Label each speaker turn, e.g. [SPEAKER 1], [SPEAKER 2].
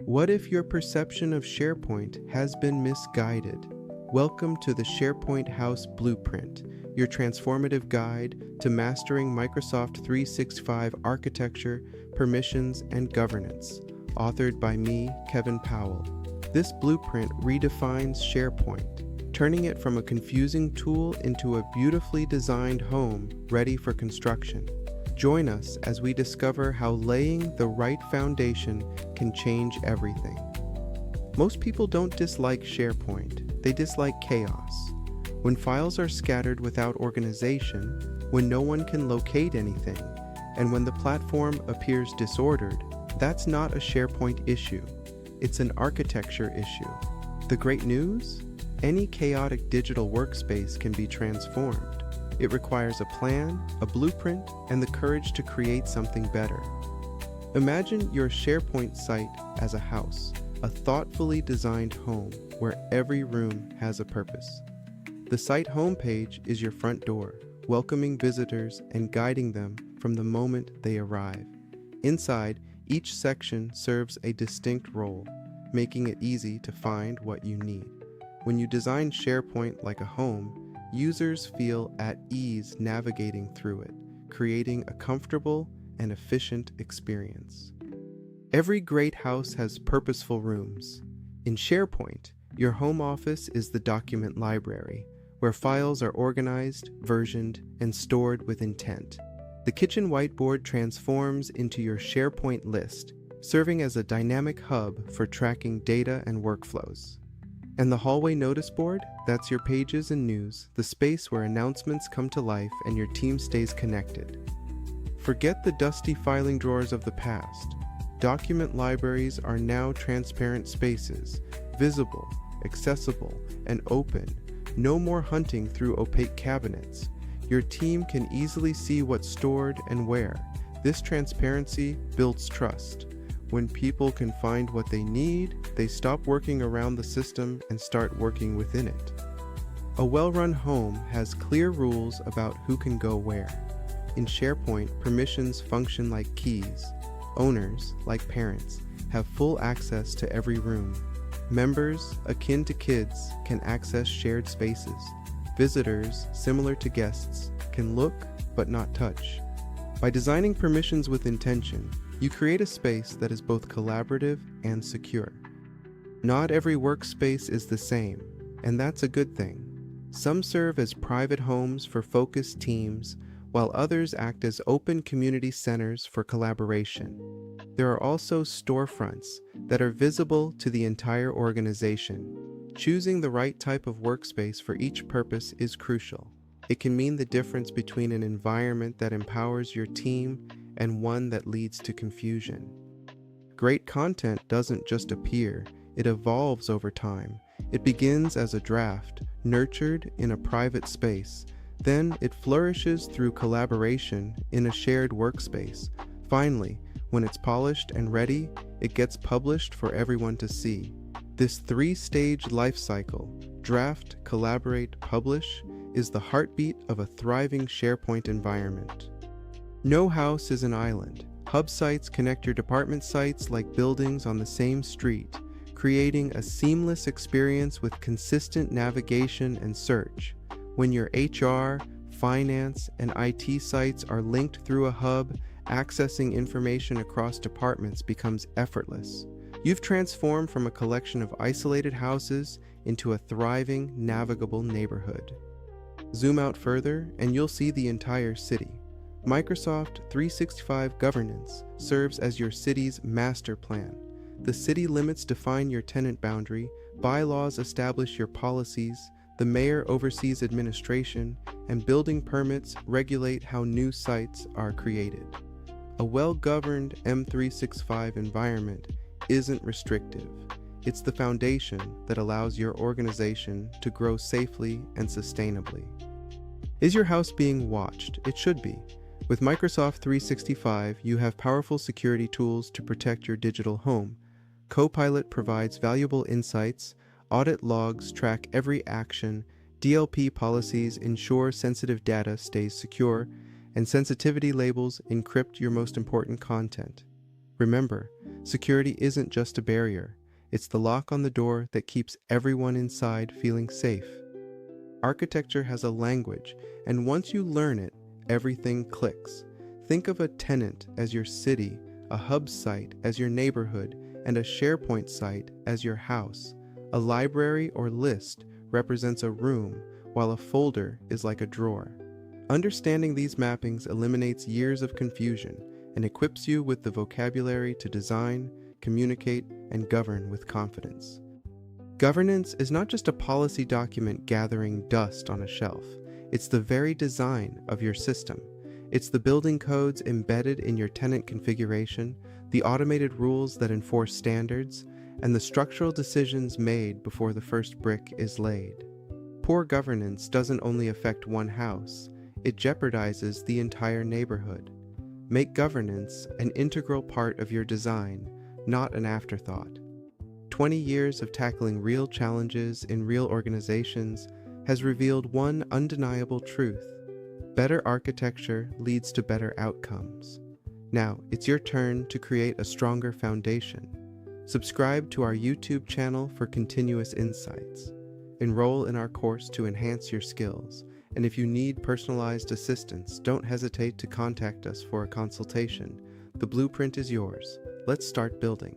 [SPEAKER 1] What if your perception of SharePoint has been misguided? Welcome to the SharePoint House Blueprint, your transformative guide to mastering Microsoft 365 architecture, permissions, and governance, authored by me, Kevin Powell. This blueprint redefines SharePoint, turning it from a confusing tool into a beautifully designed home ready for construction. Join us as we discover how laying the right foundation can change everything. Most people don't dislike SharePoint, they dislike chaos. When files are scattered without organization, when no one can locate anything, and when the platform appears disordered, that's not a SharePoint issue. It's an architecture issue. The great news? Any chaotic digital workspace can be transformed. It requires a plan, a blueprint, and the courage to create something better. Imagine your SharePoint site as a house, a thoughtfully designed home where every room has a purpose. The site homepage is your front door, welcoming visitors and guiding them from the moment they arrive. Inside, each section serves a distinct role, making it easy to find what you need. When you design SharePoint like a home, users feel at ease navigating through it, creating a comfortable and efficient experience. Every great house has purposeful rooms. In SharePoint, your home office is the document library, where files are organized, versioned, and stored with intent. The kitchen whiteboard transforms into your SharePoint list, serving as a dynamic hub for tracking data and workflows. And the hallway notice board? That's your pages and news, the space where announcements come to life and your team stays connected. Forget the dusty filing drawers of the past. Document libraries are now transparent spaces, visible, accessible, and open. No more hunting through opaque cabinets. Your team can easily see what's stored and where. This transparency builds trust. When people can find what they need, they stop working around the system and start working within it. A well-run home has clear rules about who can go where. In SharePoint, permissions function like keys. Owners, like parents, have full access to every room. Members, akin to kids, can access shared spaces. Visitors, similar to guests, can look but not touch. By designing permissions with intention, you create a space that is both collaborative and secure. Not every workspace is the same, and that's a good thing. Some serve as private homes for focused teams, while others act as open community centers for collaboration. There are also storefronts that are visible to the entire organization. Choosing the right type of workspace for each purpose is crucial. It can mean the difference between an environment that empowers your team and one that leads to confusion. Great content doesn't just appear, it evolves over time. It begins as a draft, nurtured in a private space. Then it flourishes through collaboration in a shared workspace. Finally, when it's polished and ready, it gets published for everyone to see. This three-stage life cycle, draft, collaborate, publish, is the heartbeat of a thriving SharePoint environment. No house is an island. Hub sites connect your department sites like buildings on the same street, creating a seamless experience with consistent navigation and search. When your HR, finance, and IT sites are linked through a hub, accessing information across departments becomes effortless. You've transformed from a collection of isolated houses into a thriving, navigable neighborhood. Zoom out further, and you'll see the entire city. Microsoft 365 Governance serves as your city's master plan. The city limits define your tenant boundary, bylaws establish your policies, the mayor oversees administration, and building permits regulate how new sites are created. A well-governed M365 environment isn't restrictive. It's the foundation that allows your organization to grow safely and sustainably. Is your house being watched? It should be. With Microsoft 365, you have powerful security tools to protect your digital home. Copilot provides valuable insights, audit logs track every action, DLP policies ensure sensitive data stays secure, and sensitivity labels encrypt your most important content. Remember, Security isn't just a barrier, it's the lock on the door that keeps everyone inside feeling safe. Architecture has a language, and once you learn it, everything clicks. Think of a tenant as your city, a hub site as your neighborhood, and a SharePoint site as your house. A library or list represents a room, while a folder is like a drawer. Understanding these mappings eliminates years of confusion and equips you with the vocabulary to design, communicate, and govern with confidence. Governance is not just a policy document gathering dust on a shelf. It's the very design of your system. It's the building codes embedded in your tenant configuration, the automated rules that enforce standards, and the structural decisions made before the first brick is laid. Poor governance doesn't only affect one house, it jeopardizes the entire neighborhood. Make governance an integral part of your design, not an afterthought. 20 years of tackling real challenges in real organizations has revealed one undeniable truth: better architecture leads to better outcomes. Now, it's your turn to create a stronger foundation. Subscribe to our YouTube channel for continuous insights. Enroll in our course to enhance your skills. And if you need personalized assistance, don't hesitate to contact us for a consultation. The blueprint is yours. Let's start building.